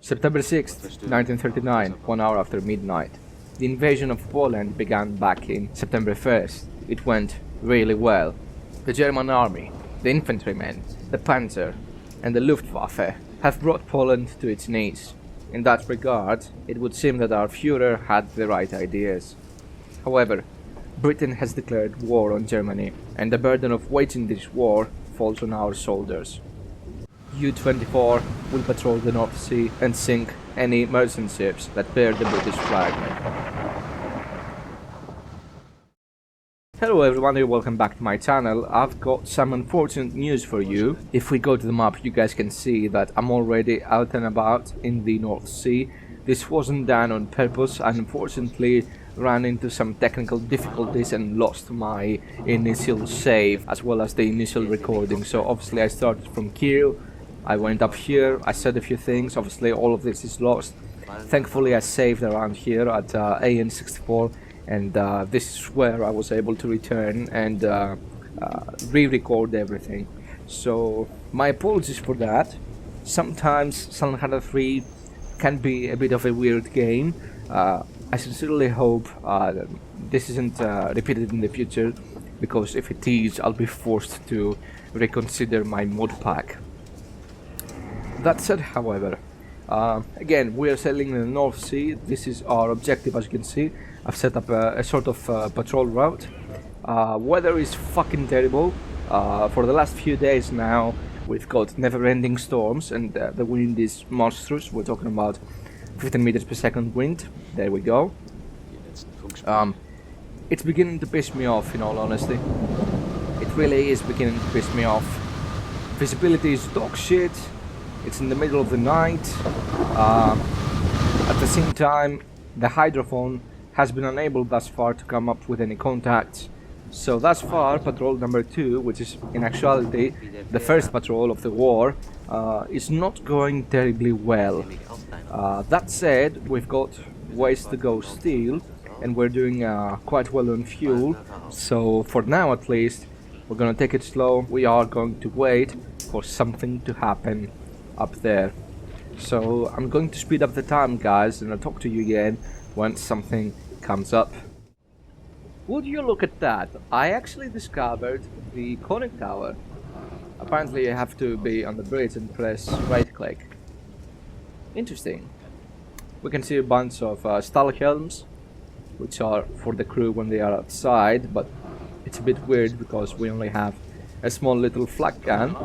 September 6th, 1939, 1 hour after midnight. The invasion of Poland began back in September 1st. It went really well. The German army, the infantrymen, the Panzer, and the Luftwaffe have brought Poland to its knees. In that regard, it would seem that our Führer had the right ideas. However, Britain has declared war on Germany, and the burden of waging this war falls on our shoulders. U-24 will patrol the North Sea and sink any merchant ships that bear the British flag. Hello everyone and welcome back to my channel. I've got some unfortunate news for you. If we go to the map, you guys can see that I'm already out and about in the North Sea. This wasn't done on purpose. I unfortunately ran into some technical difficulties and lost my initial save as well as the initial recording. So obviously I started from Kiel, I went up here, I said a few things. Obviously all of this is lost. Thankfully I saved around here at AN64, and this is where I was able to return and re-record everything. So my apologies for that. Sometimes Silent Hunter 3 can be a bit of a weird game. I sincerely hope this isn't repeated in the future, because if it is, I'll be forced to reconsider my mod pack. That said, however, again, we are sailing in the North Sea. This is our objective, as you can see. I've set up a sort of patrol route. Weather is fucking terrible. For the last few days now, we've got never-ending storms, and the wind is monstrous. We're talking about 15 meters per second wind. There we go. It's beginning to piss me off, in all honesty. It really is beginning to piss me off. Visibility is dog shit. It's in the middle of the night. At the same time, the hydrophone has been unable thus far to come up with any contacts. So thus far, patrol number 2, which is in actuality the first patrol of the war, is not going terribly well. That said, we've got ways to go still, and we're doing quite well on fuel. So for now at least, we're gonna take it slow. We are going to wait for something to happen up there. So I'm going to speed up the time, guys, and I'll talk to you again once something comes up. Would you look at that? I actually discovered the conning tower. Apparently you have to be on the bridge and press right click. Interesting. We can see a bunch of Stahlhelms, which are for the crew when they are outside, but it's a bit weird because we only have a small little flak gun.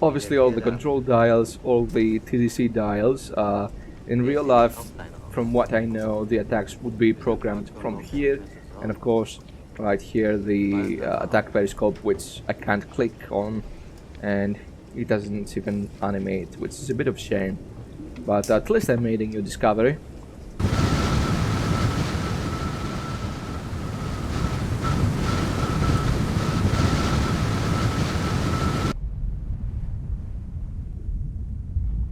Obviously all the control dials, all the TDC dials. In real life, from what I know, the attacks would be programmed from here, and of course right here the attack periscope, which I can't click on, and it doesn't even animate, which is a bit of a shame, but at least I made a new discovery.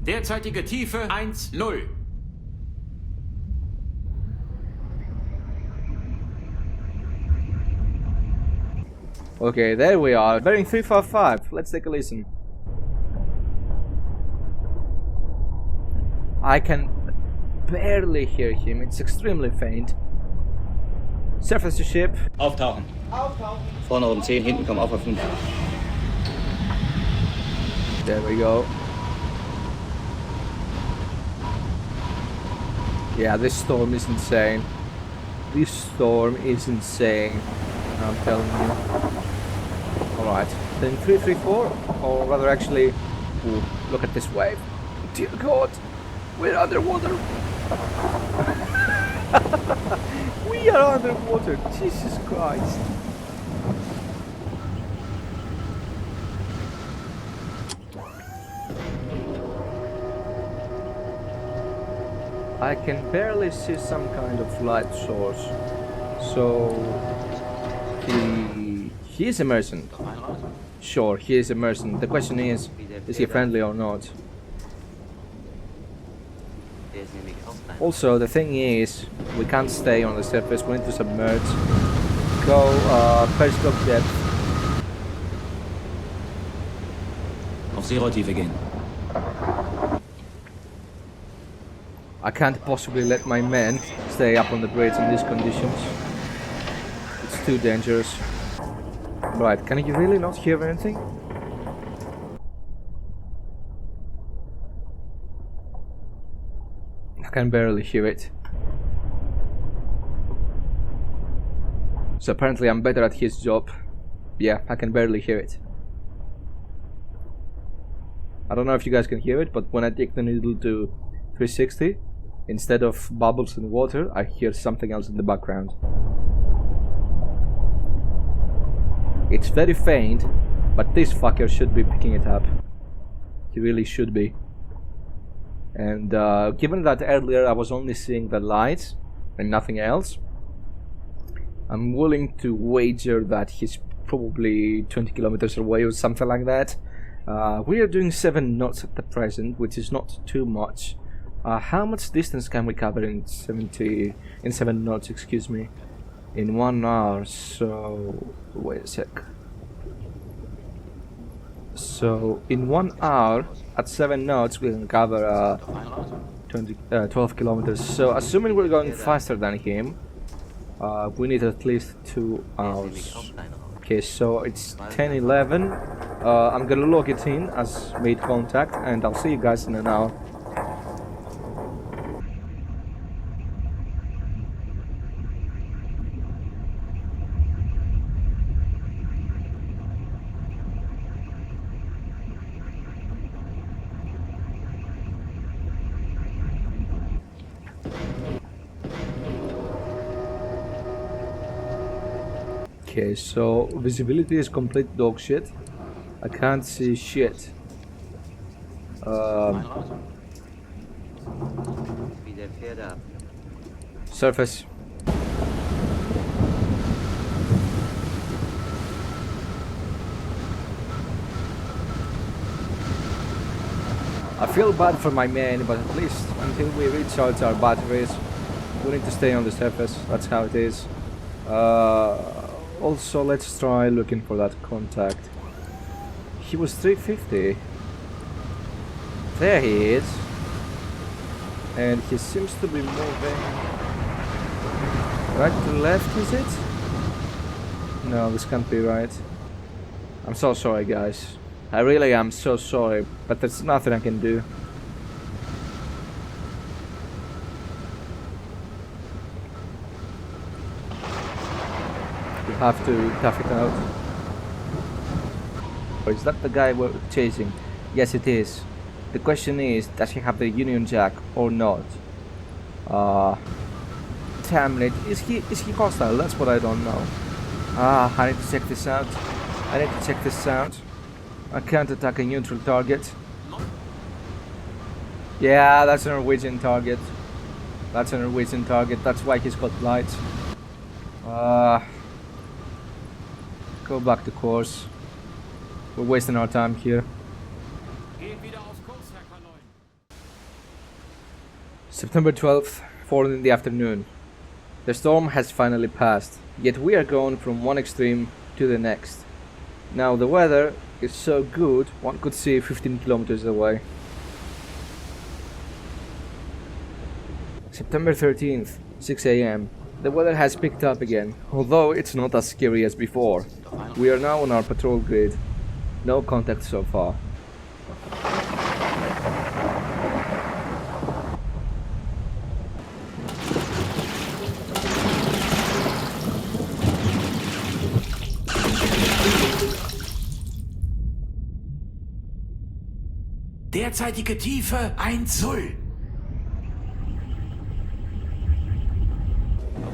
Derzeitige Tiefe 1,0. Okay, there we are, bearing 355. Let's take a listen. I can barely hear him, it's extremely faint. Surface to ship. Auftauchen. Auftauchen. Vorne oben 10, hinten kommen auf 5. There we go. Yeah, this storm is insane. This storm is insane, I'm telling you. Alright, then 334, or rather actually, ooh, look at this wave. Dear God, we're underwater. We are underwater, Jesus Christ. I can barely see some kind of light source. So he is a merchant. Sure, he is a merchant. The question is he friendly or not? Also, the thing is, we can't stay on the surface, we need to submerge. Go periscope depth. Auf Seerotiefe gehen. I can't possibly let my men stay up on the bridge in these conditions. It's too dangerous. Right, can you really not hear anything? I can barely hear it. So apparently I'm better at his job. Yeah, I can barely hear it. I don't know if you guys can hear it, but when I take the needle to 360, instead of bubbles in water, I hear something else in the background. It's very faint, but this fucker should be picking it up. He really should be. And given that earlier I was only seeing the lights and nothing else, I'm willing to wager that he's probably 20 kilometers away or something like that. We are doing 7 knots at the present, which is not too much. How much distance can we cover in 7 knots, excuse me, in 1 hour? So wait a sec. So in 1 hour at 7 knots we can cover 12 kilometers. So assuming we're going faster than him, we need at least 2 hours. Okay, so it's 10:11. I'm gonna log it in as made contact, and I'll see you guys in an hour. Okay, so visibility is complete dog shit. I can't see shit. Surface. I feel bad for my men, but at least until we recharge our batteries, we need to stay on the surface. That's how it is. Also, let's try looking for that contact. He was 350. There he is. And he seems to be moving right to left, is it? No, this can't be right. I'm so sorry, guys. I really am so sorry, but there's nothing I can do. Have to tough it out. Or is that the guy we're chasing? Yes, it is. The question is, does he have the Union Jack or not? Damn it. Is he hostile? That's what I don't know. I need to check this out. I can't attack a neutral target. Yeah, that's a Norwegian target. That's why he's got lights. Go back to course. We're wasting our time here. September 12th, 4 in the afternoon. The storm has finally passed, yet we are going from one extreme to the next. Now the weather is so good, one could see 15 kilometers away. September 13th, 6 AM. The weather has picked up again, although it's not as scary as before. We are now on our patrol grid. No contact so far. Derzeitige Tiefe 1 Zoll.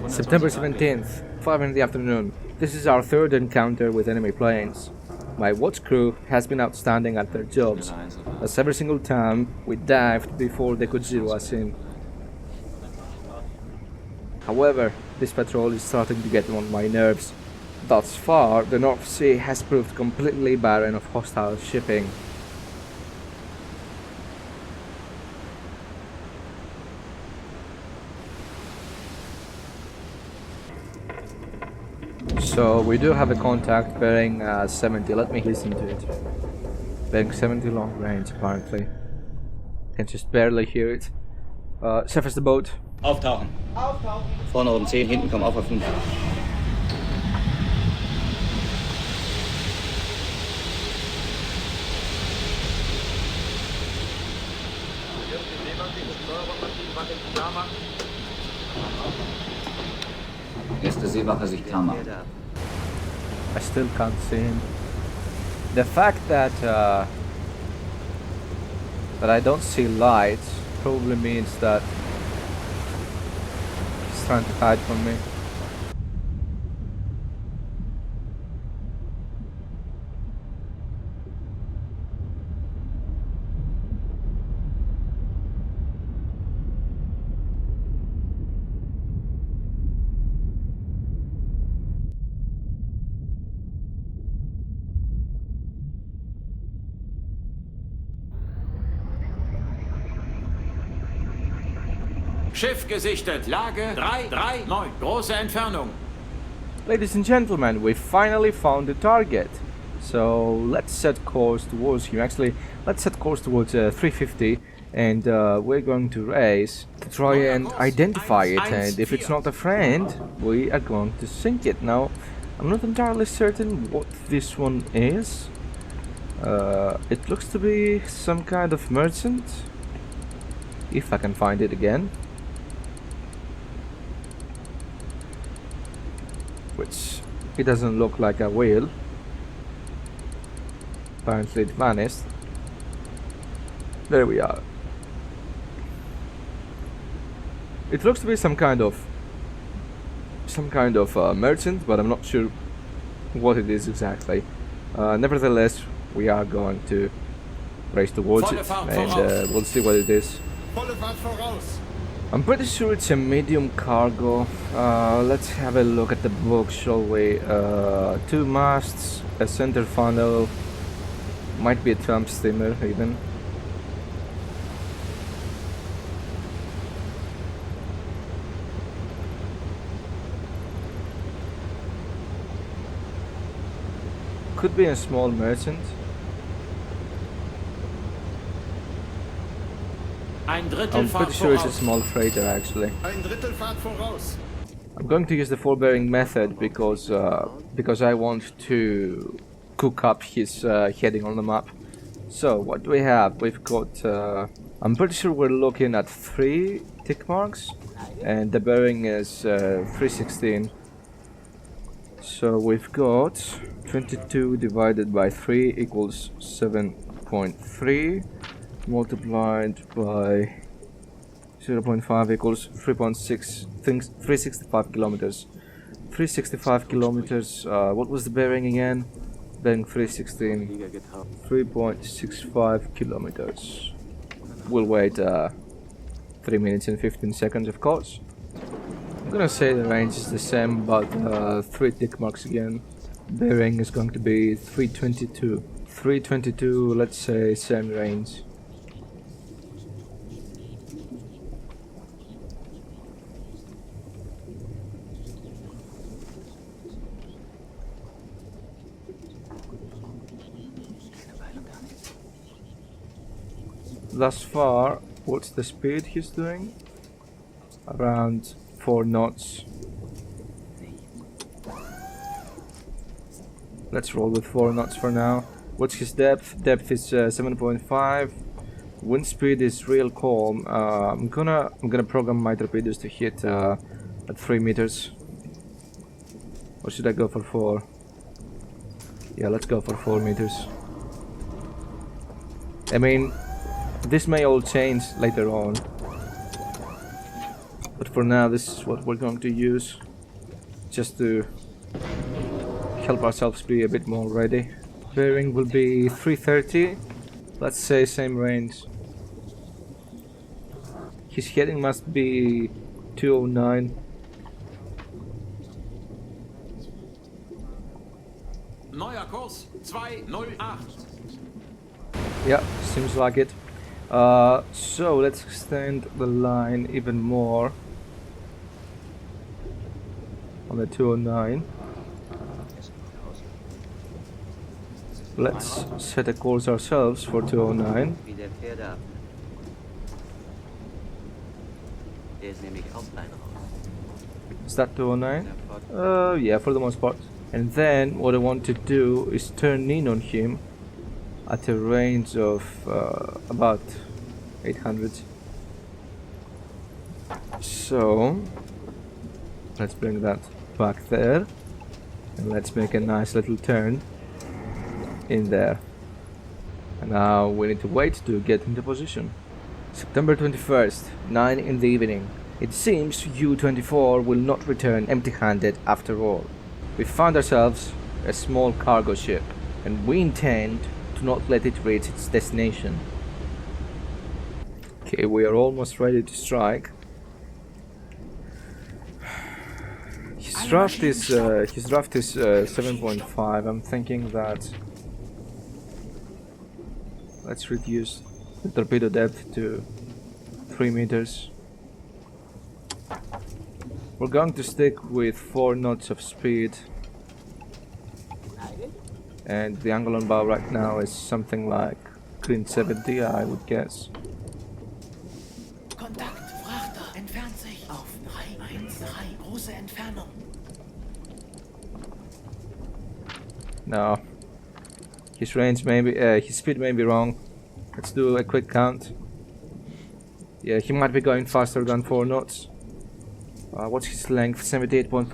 September 17th, 5 in the afternoon. This is our third encounter with enemy planes. My watch crew has been outstanding at their jobs, as every single time we dived before they could zero us in. However, this patrol is starting to get on my nerves. Thus far, the North Sea has proved completely barren of hostile shipping. So we do have a contact bearing 70, let me listen to it. Bearing 70 long range apparently. Can just barely hear it. Surface the boat. Auftauchen. Vorne oben 10, hinten kommen auf 5. Erste Seewache sich klar machen. I still can't see him. The fact that I don't see lights probably means that he's trying to hide from me. Schiff gesichtet. Lage 339. Große Entfernung. Ladies and gentlemen, we finally found the target. So let's set course towards him. Actually, let's set course towards 350, and we're going to race to try and identify it. And if it's not a friend, we are going to sink it. Now, I'm not entirely certain what this one is. It looks to be some kind of merchant, if I can find it again. Which it doesn't look like a whale. Apparently it vanished. There we are. It looks to be some kind of merchant, but I'm not sure what it is exactly. Nevertheless, we are going to race towards it, and we'll see what it is. I'm pretty sure it's a medium cargo. Let's have a look at the book, shall we? 2 masts, a center funnel, might be a tramp steamer even. Could be a small merchant. Ein Drittel I'm Fahrt pretty sure it's a voraus. small freighter actually. Ein Drittel Fahrt voraus. I'm going to use the forbearing method because I want to cook up his heading on the map. So what do we have? We've got I'm pretty sure we're looking at 3 tick marks, and the bearing is 316. So we've got 22 divided by 3 equals 7.3, multiplied by 0.5 equals 3.6, 365 kilometers. 365 kilometers, what was the bearing again? Bearing 316, 3.65 kilometers. We'll wait 3 minutes and 15 seconds, of course. I'm gonna say the range is the same, but 3 tick marks again. Bearing is going to be 322. 322, let's say same range. Thus far, what's the speed he's doing? Around 4 knots. Let's roll with 4 knots for now. What's his depth? Depth is 7.5. Wind speed is real calm. I'm gonna program my torpedoes to hit at 3 meters. Or should I go for 4? Yeah, let's go for 4 meters. I mean, this may all change later on, but for now this is what we're going to use, just to help ourselves be a bit more ready. Bearing will be 330, let's say same range. His heading must be 209. Neuer Kurs 208. Yeah, seems like it. So let's extend the line even more on the 209. Let's set a course ourselves for 209. Der ist nämlich auch klein raus. Is that 209? Yeah, for the most part. And then what I want to do is turn in on him at a range of about 800. So let's bring that back there and let's make a nice little turn in there. And now we need to wait to get into position. September 21st, 9 in the evening. It seems U-24 will not return empty-handed after all. We found ourselves a small cargo ship, and we intend to not let it reach its destination. Okay, we are almost ready to strike. His draft is 7.5. I'm thinking that let's reduce the torpedo depth to 3 meters. We're going to stick with 4 knots of speed, and the angle on bow right now is something like clean 70, I would guess. Kontakt, Frachter, entfernt sich auf 313, große Entfernung. No, his range may be, his speed may be wrong. Let's do a quick count. Yeah, he might be going faster than 4 knots. What's his length? 78.5.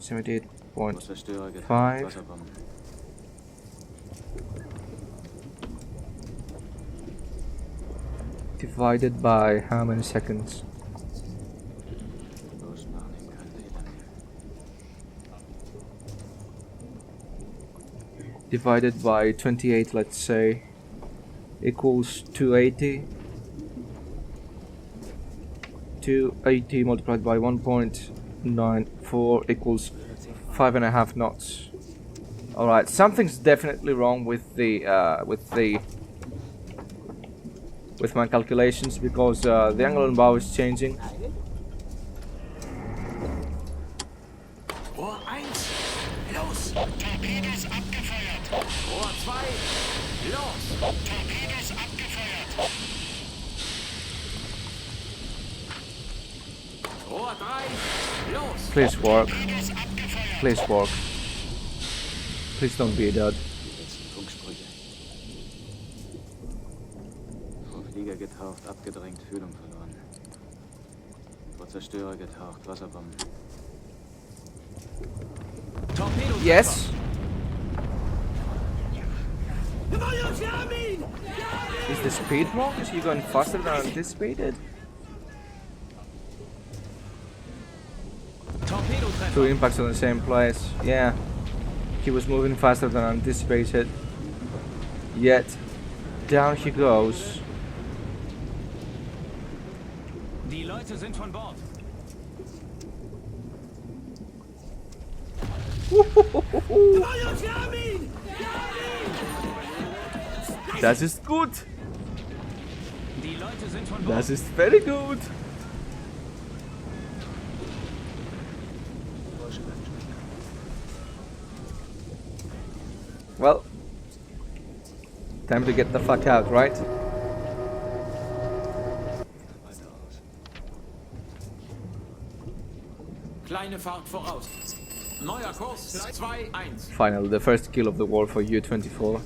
78.5. Divided by how many seconds? Divided by 28, let's say, equals 280. 280 multiplied by 1.94 equals 5.5 knots. All right, something's definitely wrong with my calculations, because the angle on bow is changing. Rohr 1, los! Torpedos abgefeuert! Rohr 2, los! Torpedos abgefeuert! Rohr 3, los! Please work. Please work. Please don't be a dud. Funksprüche. Flieger getaucht, abgedrängt, Fühlung verloren. Vor Zerstörer getaucht, Wasserbomben. Torpedo! Yes. Is the speed wrong? Is he going faster than anticipated? Torpedo 2 impacts on the same place. Yeah. He was moving faster than anticipated. Yet, down he goes. Die Leute sind von Bord. Das ist gut. Die Leute sind von Bord. Das ist very good. Well, time to get the fuck out, right? Kleine Fahrt voraus. Neuer Kurs 2-1. Finally, the first kill of the war for U-24.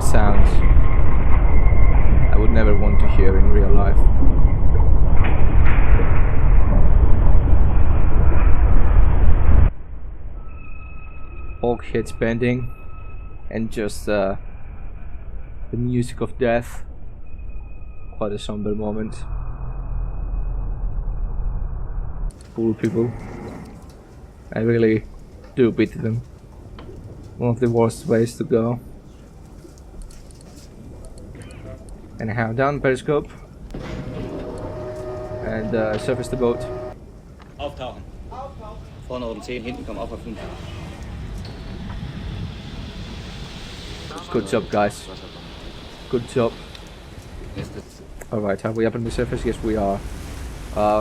sounds I would never want to hear in real life. Bulkheads bending and just the music of death. Quite a somber moment. Poor people. I really do pity them. One of the worst ways to go. Anyhow, down periscope. And surface the boat. Auftauchen. Vorne oben 10, hinten kommen auf 5. Good job, guys. Good job. Alright, are we up on the surface? Yes, we are.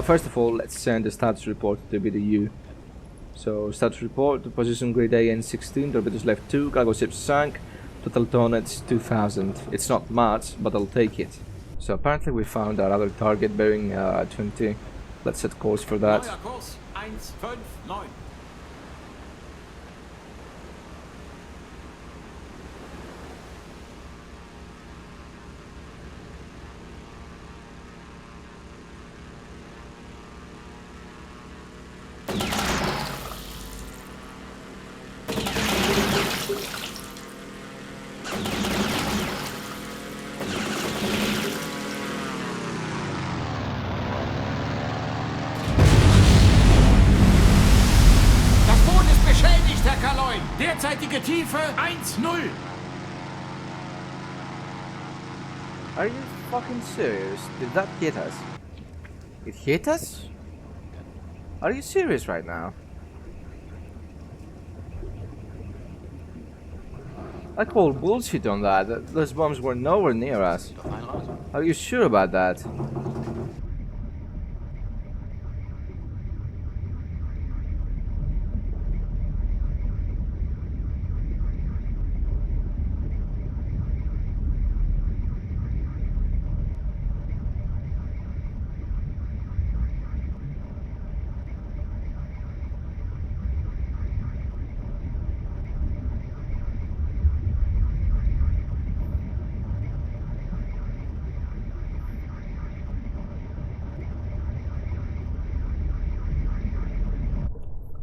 First of all, let's send a status report to BDU. So, status report, position grid AN-16, torpedoes left 2, cargo ships sank, total tonnage 2000. It's not much, but I'll take it. So apparently we found our other target bearing 20. Let's set course for that. Neuer Kurs 159. Derzeitige Tiefe 1-0. Are you fucking serious? Did that hit us? It hit us? Are you serious right now? I call bullshit on that. Those bombs were nowhere near us. Are you sure about that?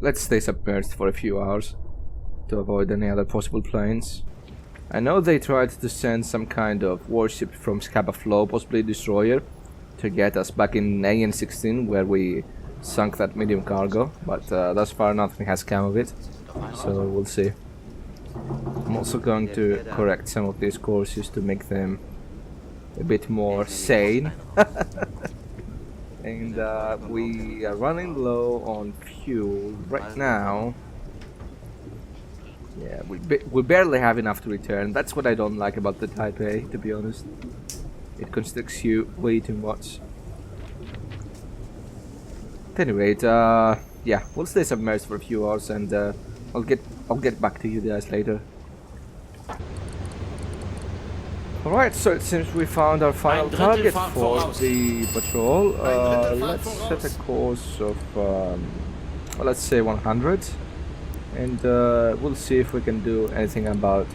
Let's stay submerged for a few hours to avoid any other possible planes. I know they tried to send some kind of warship from Scapa Flow, possibly a destroyer, to get us back in AN-16 where we sunk that medium cargo, but thus far nothing has come of it, so we'll see. I'm also going to correct some of these courses to make them a bit more sane. And we are running low on fuel right now. Yeah, we barely have enough to return. That's what I don't like about the Type A, to be honest. It constricts you way too much. At any rate, yeah, we'll stay submerged for a few hours, and I'll get back to you guys later. Alright, so it seems we found our final target for the patrol. Let's set a course of, well, let's say 100. And we'll see if we can do anything about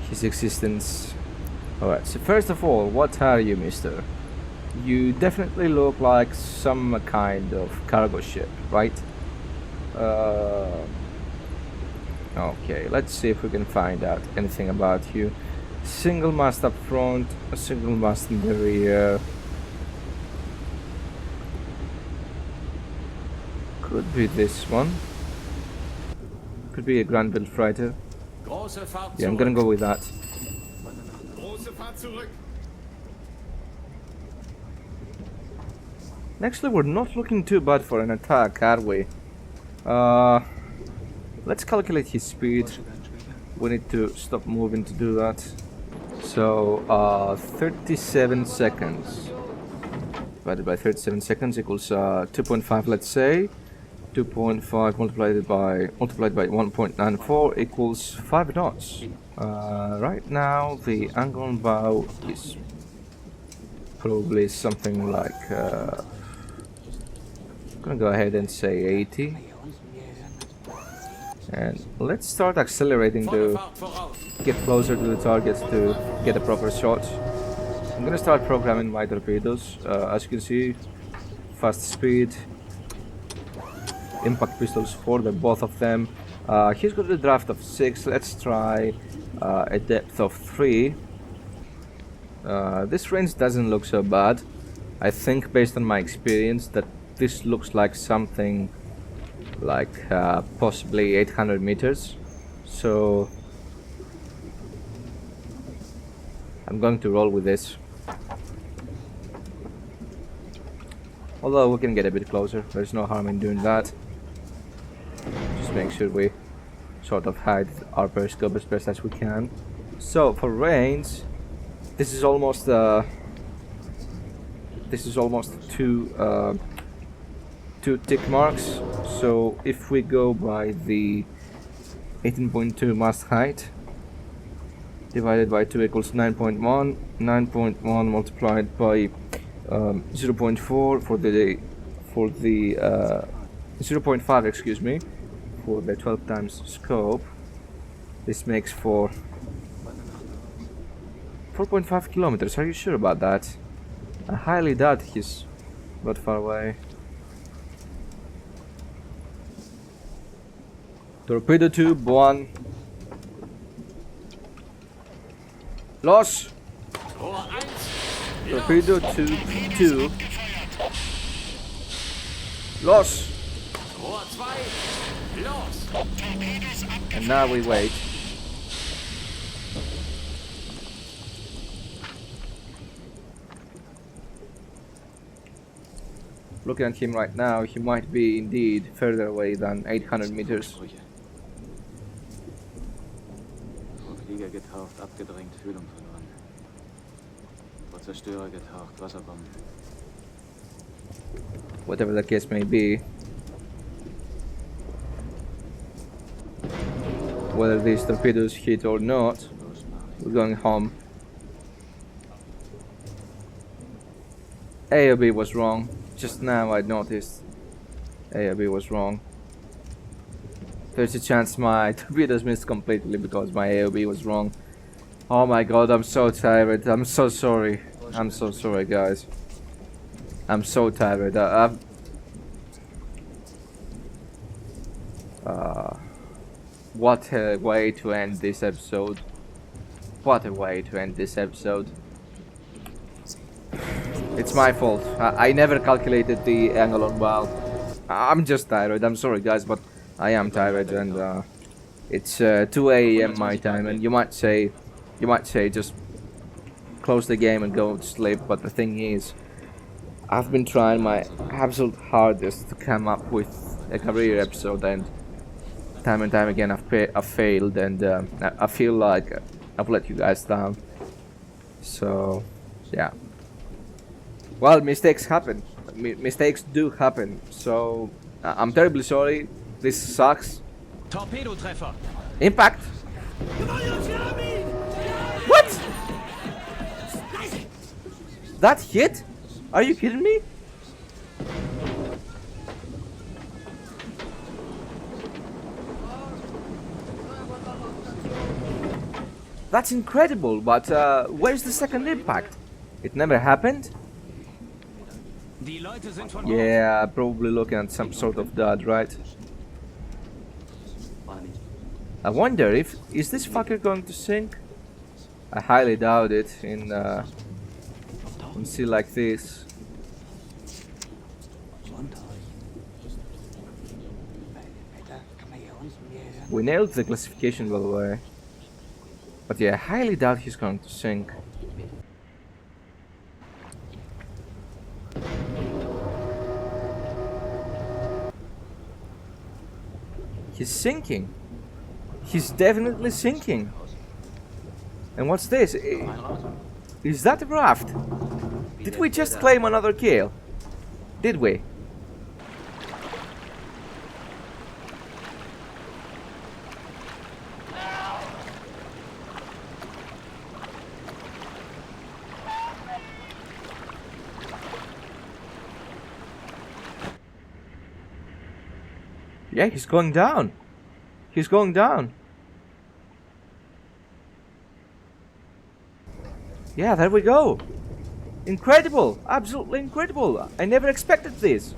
his existence. Alright, so first of all, what are you, mister? You definitely look like some kind of cargo ship, right? Okay, let's see if we can find out anything about you. Single mast up front, a single mast in the rear. Could be this one. Could be a Grand Build freighter. Yeah, I'm gonna go with that. Actually, we're not looking too bad for an attack, are we? Let's calculate his speed. We need to stop moving to do that. So, 37 seconds divided by 37 seconds equals 2.5, let's say. 2.5 multiplied by 1.94 equals 5 knots. Right now, the angle on bow is probably something like, I'm gonna go ahead and say 80. And let's start accelerating Volle to Fahrt voraus. get closer to the targets to get a proper shot. I'm gonna start programming my torpedoes. As you can see, fast speed, impact pistols for the both of them. He's got a draft of 6. Let's try a depth of 3. This range doesn't look so bad. I think based on my experience that this looks like something like possibly 800 meters. So I'm going to roll with this. Although we can get a bit closer, there's no harm in doing that. Just make sure we sort of hide our periscope as best as we can. So for range, this is almost two tick marks. So if we go by the 18.2 mast height divided by 2 equals 9.1, 9.1 multiplied by 0.4 for the 0.5, excuse me, for the 12 times scope. This makes for 4.5 kilometers. Are you sure about that? I highly doubt he's that far away. Torpedo tube 1. Los! Rohr 1. Torpedo tube 2. Los! Rohr 2. Los! And now we wait. Looking at him right now, he might be indeed further away than 800 meters. Flieger getaucht, abgedrängt, Fühlung verloren. Vor Zerstörer getaucht, Wasserbomben. Whatever the case may be. Whether these torpedoes hit or not, we're going home. A or B was wrong. Just now I noticed A or B was wrong. There's a chance my torpedoes missed completely because my A or B was wrong. Oh my god, I'm so tired. I'm so sorry. I'm so sorry, guys. I'm so tired. What a way to end this episode. What a way to end this episode. It's my fault. I never calculated the angle on bow. I'm just tired. I'm sorry, guys, but I am tired, and it's 2 a.m. my time, and you might say just close the game and go to sleep. But the thing is, I've been trying my absolute hardest to come up with a career episode, and time again I've failed, and I feel like I've let you guys down. So, yeah. Well, mistakes happen. Mistakes do happen. So, I'm terribly sorry. This sucks. Torpedo Treffer. Impact. What? That hit? Are you kidding me? That's incredible, but where's the second impact? It never happened? Die Leute sind von Yeah, probably looking at some sort of dud, right? I wonder is this fucker going to sink? I highly doubt it in sea like this. We nailed the classification, by the way. But yeah, I highly doubt he's going to sink. He's sinking. He's definitely sinking. And what's this? Is that a raft? Did we just claim another kill? Did we? Yeah, he's going down. He's going down. Yeah, there we go. Incredible. Absolutely incredible. I never expected this.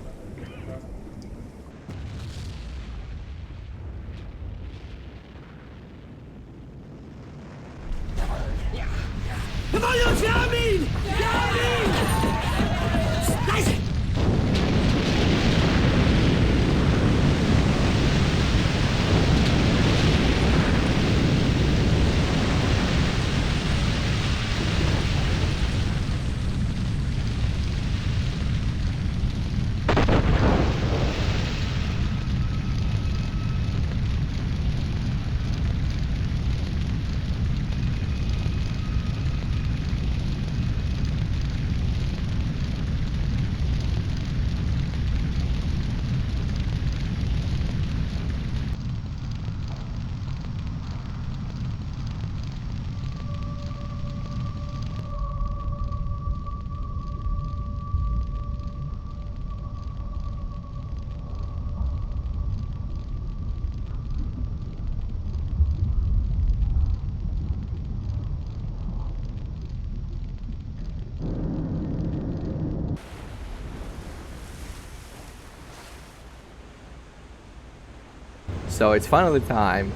So it's finally time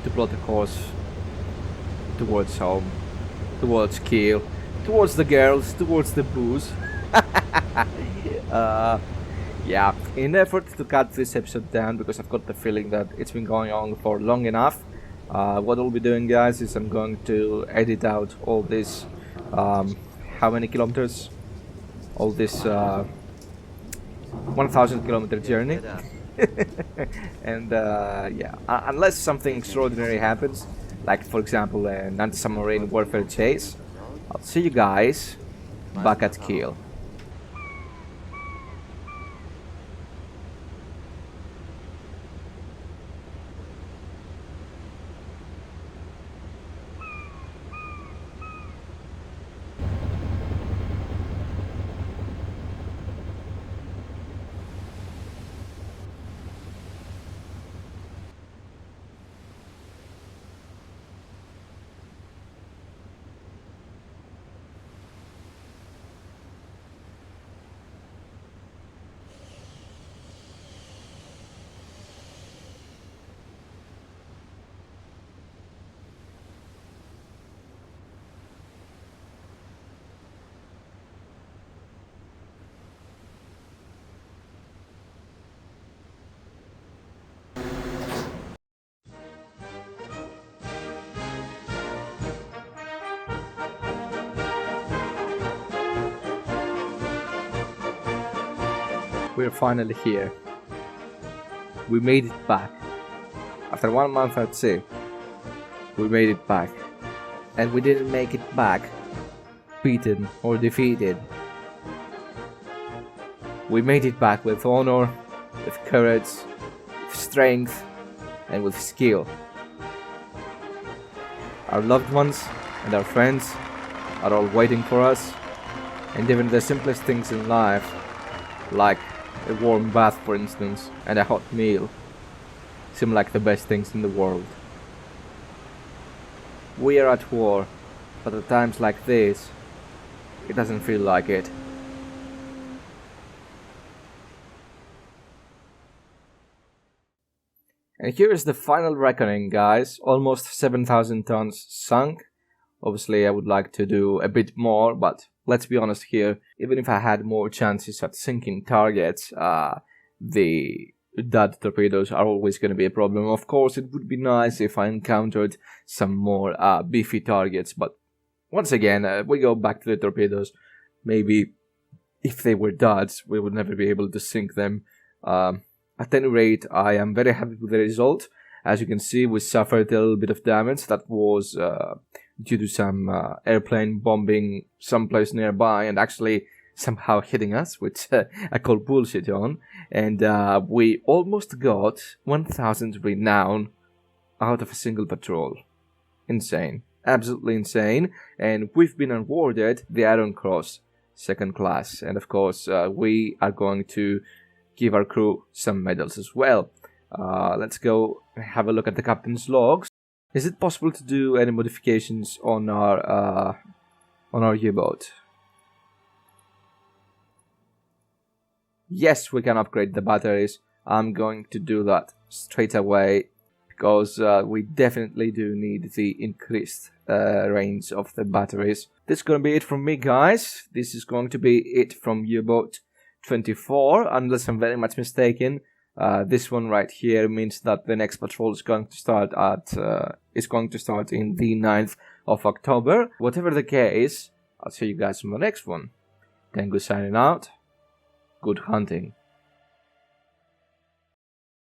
to plot a course towards home, towards Kiel, towards the girls, towards the booze. Yeah, in effort to cut this episode down, because I've got the feeling that it's been going on for long enough, what I'll be doing, guys, is I'm going to edit out all this, how many kilometers? All this 1,000 kilometer journey. And yeah, unless something extraordinary happens, like for example an anti-submarine warfare chase, I'll see you guys back at Kiel. We're finally here. We made it back. After 1 month at sea, we made it back. And we didn't make it back beaten or defeated. We made it back with honor, with courage, with strength, and with skill. Our loved ones and our friends are all waiting for us, and even the simplest things in life, like a warm bath for instance, and a hot meal, seem like the best things in the world. We are at war, but at times like this, it doesn't feel like it. And here is the final reckoning, guys. Almost 7,000 tons sunk. Obviously I would like to do a bit more, but let's be honest here, even if I had more chances at sinking targets, the dud torpedoes are always going to be a problem. Of course, it would be nice if I encountered some more beefy targets, but once again, we go back to the torpedoes. Maybe if they were duds, we would never be able to sink them. At any rate, I am very happy with the result. As you can see, we suffered a little bit of damage. That was due to some airplane bombing someplace nearby and actually somehow hitting us, which I call bullshit on. And we almost got 1,000 renown out of a single patrol. Insane. Absolutely insane. And we've been awarded the Iron Cross, 2nd class. And of course, we are going to give our crew some medals as well. Let's go have a look at the captain's logs. Is it possible to do any modifications on our U-boat? Yes, we can upgrade the batteries. I'm going to do that straight away because we definitely do need the increased range of the batteries. This is going to be it from me, guys. This is going to be it from U-boat 24, unless I'm very much mistaken. This one right here means that the next patrol is going to start in the 9th of October. Whatever the case, I'll see you guys on the next one. Tengu signing out. Good hunting.